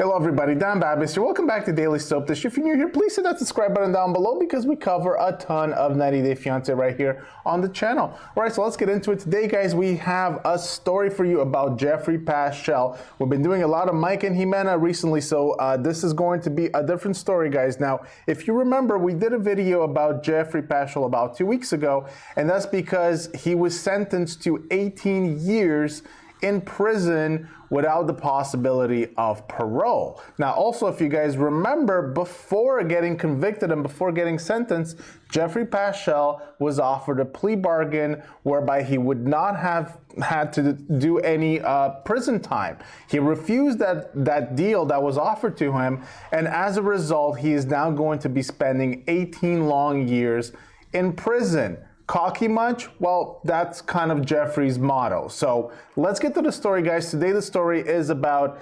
Hello everybody, Dan Babis here. Welcome back to Daily Soap Dish. If you're new here, please hit that subscribe button down below because we cover a ton of 90 Day Fiancé right here on the channel. Alright, so let's get into it. Today, guys, we have a story for you about Geoffrey Paschel. We've been doing a lot of Mike and Jimena recently, so this is going to be a different story, guys. Now, if you remember, we did a video about Geoffrey Paschel about 2 weeks ago, and that's because he was sentenced to 18 years in prison without the possibility of parole. Now, also, if you guys remember, before getting convicted and before getting sentenced, Geoffrey Paschel was offered a plea bargain whereby he would not have had to do any prison time. He refused that deal that was offered to him, and as a result, he is now going to be spending 18 long years in prison. Cocky much? Well, that's kind of Geoffrey's motto. So let's get to the story, guys. Today the story is about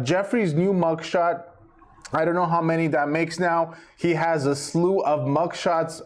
Geoffrey's new mugshot. I don't know how many that makes now. He has a slew of mugshots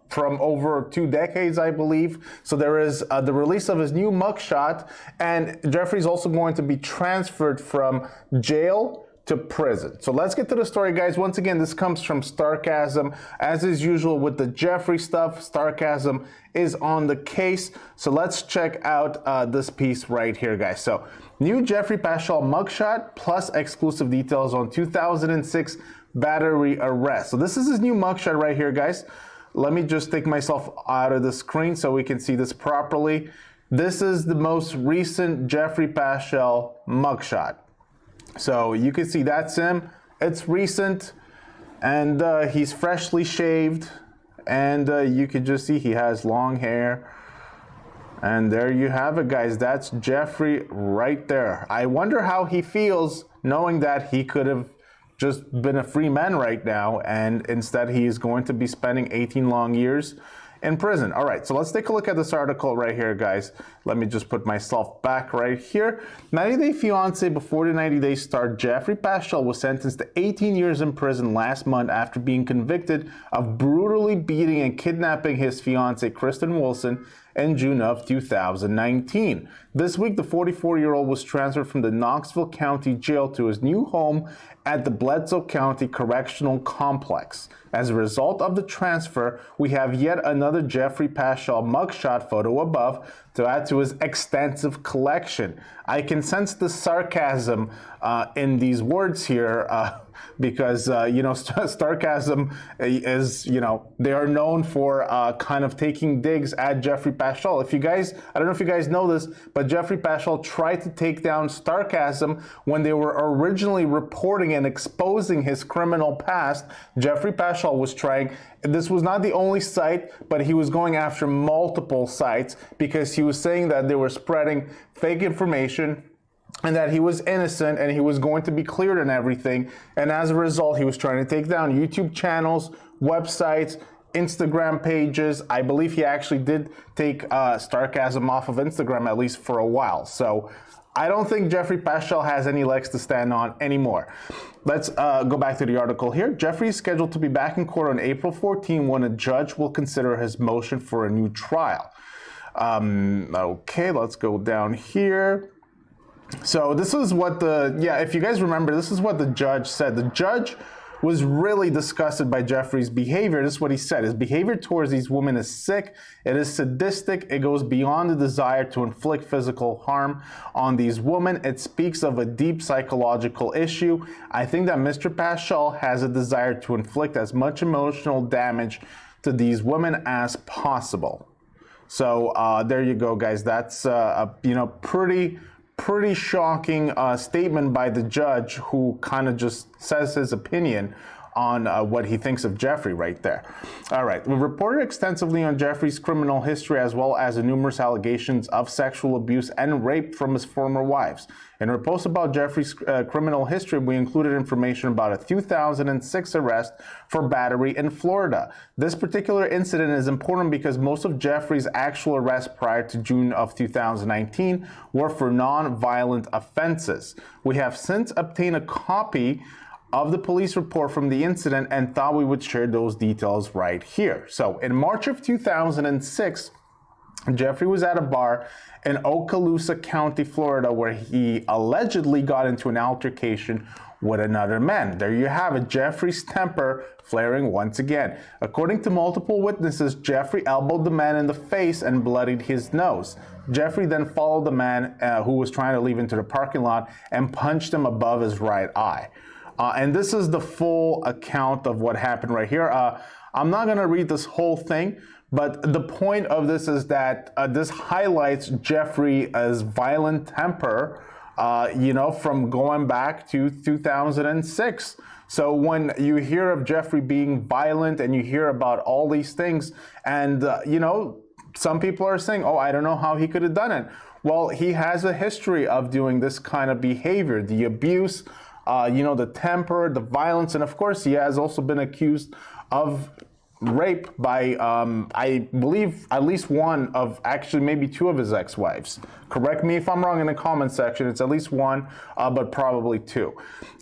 from over 2 decades, I believe. So there is the release of his new mugshot, and Geoffrey's also going to be transferred from jail to prison. So let's get to the story, guys. Once again, this comes from Starcasm. As is usual with the Geoffrey stuff, Starcasm is on the case. So let's check out this piece right here, guys. So new Geoffrey Paschel mugshot plus exclusive details on 2006 battery arrest. So this is his new mugshot right here, guys. Let me just take myself out of the screen so we can see this properly. This is the most recent Geoffrey Paschel mugshot. So you can see that's him. It's recent, and he's freshly shaved, and you can just see he has long hair. And there you have it, guys. That's Geoffrey right there. I wonder how he feels knowing that he could have just been a free man right now, and instead he is going to be spending 18 long years in prison. All right, so let's take a look at this article right here, guys. Let me just put myself back right here. 90 Day Fiancé, before the 90 days start, Geoffrey Paschel was sentenced to 18 years in prison last month after being convicted of brutally beating and kidnapping his fiancée, Kristen Wilson, in June of 2019. This week, the 44-year-old was transferred from the Knoxville County Jail to his new home at the Bledsoe County Correctional Complex. As a result of the transfer, we have yet another Geoffrey Paschel mugshot photo above to add to his extensive collection. I can sense the sarcasm in these words here because, you know, Starcasm is, you know, they are known for kind of taking digs at Geoffrey Paschel. If you guys, I don't know if you guys know this, but Geoffrey Paschel tried to take down Starcasm when they were originally reporting and exposing his criminal past. Geoffrey Paschel was trying, this was not the only site, but he was going after multiple sites because he was saying that they were spreading fake information and that he was innocent and he was going to be cleared and everything. And as a result, he was trying to take down YouTube channels, websites, Instagram pages. I believe he actually did take Starcasm off of Instagram, at least for a while. So I don't think Geoffrey Paschel has any legs to stand on anymore. Let's go back to the article here. Geoffrey is scheduled to be back in court on April 14 when a judge will consider his motion for a new trial. Okay, let's go down here. So this is what if you guys remember, this is what the judge said. The judge was really disgusted by Geoffrey's behavior. This is what he said. His behavior towards these women is sick. It is sadistic. It goes beyond the desire to inflict physical harm on these women. It speaks of a deep psychological issue. I think that Mr. Paschel has a desire to inflict as much emotional damage to these women as possible. So there you go, guys. That's you know, pretty shocking statement by the judge, who kind of just says his opinion on what he thinks of Geoffrey right there. All right, we've reported extensively on Geoffrey's criminal history as well as the numerous allegations of sexual abuse and rape from his former wives. In our post about Geoffrey's criminal history, we included information about a 2006 arrest for battery in Florida. This particular incident is important because most of Geoffrey's actual arrests prior to June of 2019 were for non-violent offenses. We have since obtained a copy of the police report from the incident and thought we would share those details right here. So in March of 2006, Geoffrey was at a bar in Okaloosa County, Florida, where he allegedly got into an altercation with another man. There you have it, Geoffrey's temper flaring once again. According to multiple witnesses, Geoffrey elbowed the man in the face and bloodied his nose. Geoffrey then followed the man who was trying to leave into the parking lot and punched him above his right eye. And this is the full account of what happened right here. I'm not going to read this whole thing, but the point of this is that this highlights Geoffrey's violent temper, from going back to 2006. So when you hear of Geoffrey being violent and you hear about all these things, and, some people are saying, oh, I don't know how he could have done it. Well, he has a history of doing this kind of behavior, the abuse, the temper, the violence, and of course he has also been accused of rape by, I believe, at least one of, actually maybe two of his ex-wives. Correct me if I'm wrong in the comment section. It's at least one, but probably two.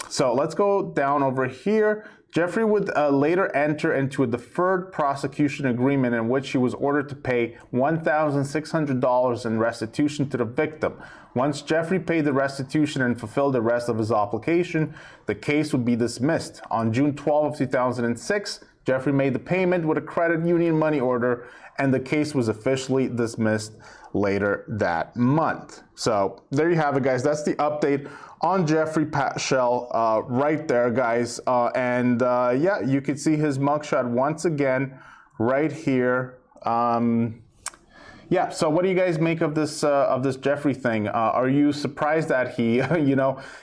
So let's go down over here. Geoffrey would later enter into a deferred prosecution agreement in which he was ordered to pay $1,600 in restitution to the victim. Once Geoffrey paid the restitution and fulfilled the rest of his obligation, the case would be dismissed. On June 12 of 2006, Geoffrey made the payment with a credit union money order, and the case was officially dismissed later that month. So there you have it, guys. That's the update on Geoffrey Paschel right there, guys. Yeah, you can see his mugshot once again right here. Yeah, so what do you guys make of this Geoffrey thing? Are you surprised that he,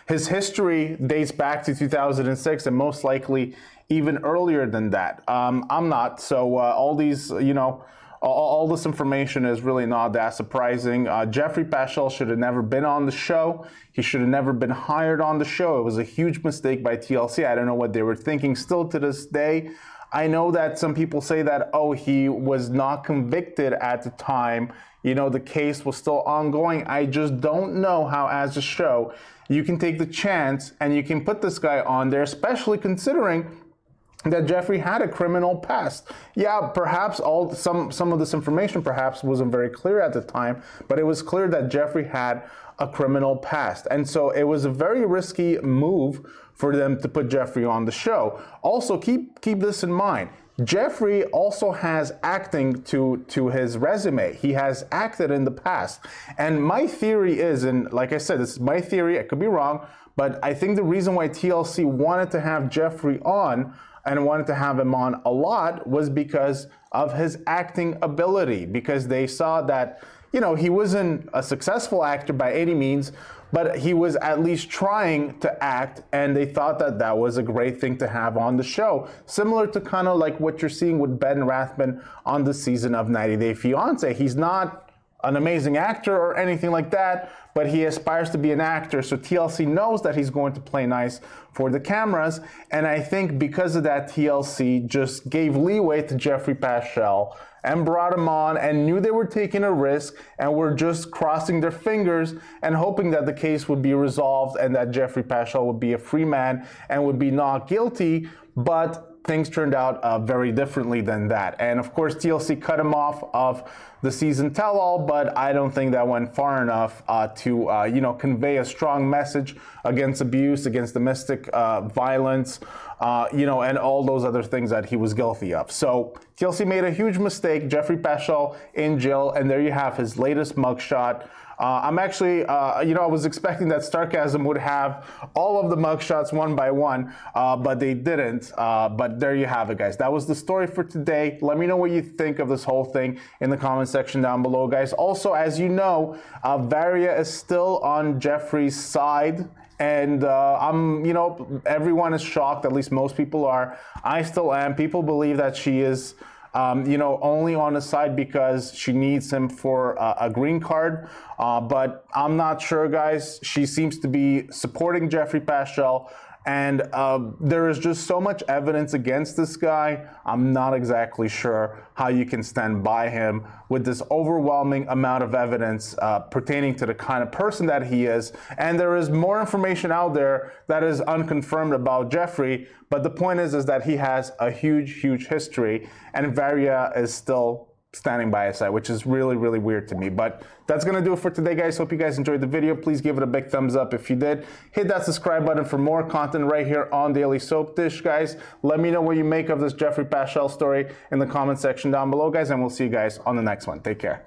his history dates back to 2006 and most likely even earlier than that? I'm not. So all these, all this information is really not that surprising. Geoffrey Paschel should have never been on the show. He should have never been hired on the show. It was a huge mistake by TLC. I don't know what they were thinking still to this day. I know that some people say that, oh, he was not convicted at the time. The case was still ongoing. I just don't know how, as a show, you can take the chance and you can put this guy on there, especially considering that Geoffrey had a criminal past. Yeah, perhaps some of this information perhaps wasn't very clear at the time, but it was clear that Geoffrey had a criminal past. And so it was a very risky move for them to put Geoffrey on the show. Also, keep this in mind. Geoffrey also has acting to his resume. He has acted in the past. And my theory is, and like I said, this is my theory, I could be wrong, but I think the reason why TLC wanted to have Geoffrey on and wanted to have him on a lot was because of his acting ability, because they saw that, he wasn't a successful actor by any means, but he was at least trying to act, and they thought that that was a great thing to have on the show. Similar to kind of like what you're seeing with Ben Rathman on the season of 90 Day Fiancé. He's not an amazing actor or anything like that, but he aspires to be an actor, so TLC knows that he's going to play nice for the cameras, and I think because of that, TLC just gave leeway to Geoffrey Paschel and brought him on and knew they were taking a risk and were just crossing their fingers and hoping that the case would be resolved and that Geoffrey Paschel would be a free man and would be not guilty, but things turned out very differently than that. And of course, TLC cut him off of the season tell-all, but I don't think that went far enough to convey a strong message against abuse, against domestic violence, and all those other things that he was guilty of. So TLC made a huge mistake. Geoffrey Paschel in jail, and there you have his latest mugshot. I'm actually, I was expecting that Starcasm would have all of the mugshots one by one, but they didn't. But there you have it, guys. That was the story for today. Let me know what you think of this whole thing in the comment section down below, guys. Also, as you know, Varia is still on Geoffrey's side. And everyone is shocked, at least most people are. I still am. People believe that she is only on his side because she needs him for a green card. But I'm not sure, guys. She seems to be supporting Geoffrey Paschel. And there is just so much evidence against this guy. I'm not exactly sure how you can stand by him with this overwhelming amount of evidence pertaining to the kind of person that he is. And there is more information out there that is unconfirmed about Geoffrey. But the point is that he has a huge, huge history. And Varia is still standing by his side, which is really, really weird to me. But that's going to do it for today, guys. Hope you guys enjoyed the video. Please give it a big thumbs up if you did. Hit that subscribe button for more content right here on Daily Soap Dish, guys. Let me know what you make of this Geoffrey Paschel story in the comment section down below, guys, and we'll see you guys on the next one. Take care.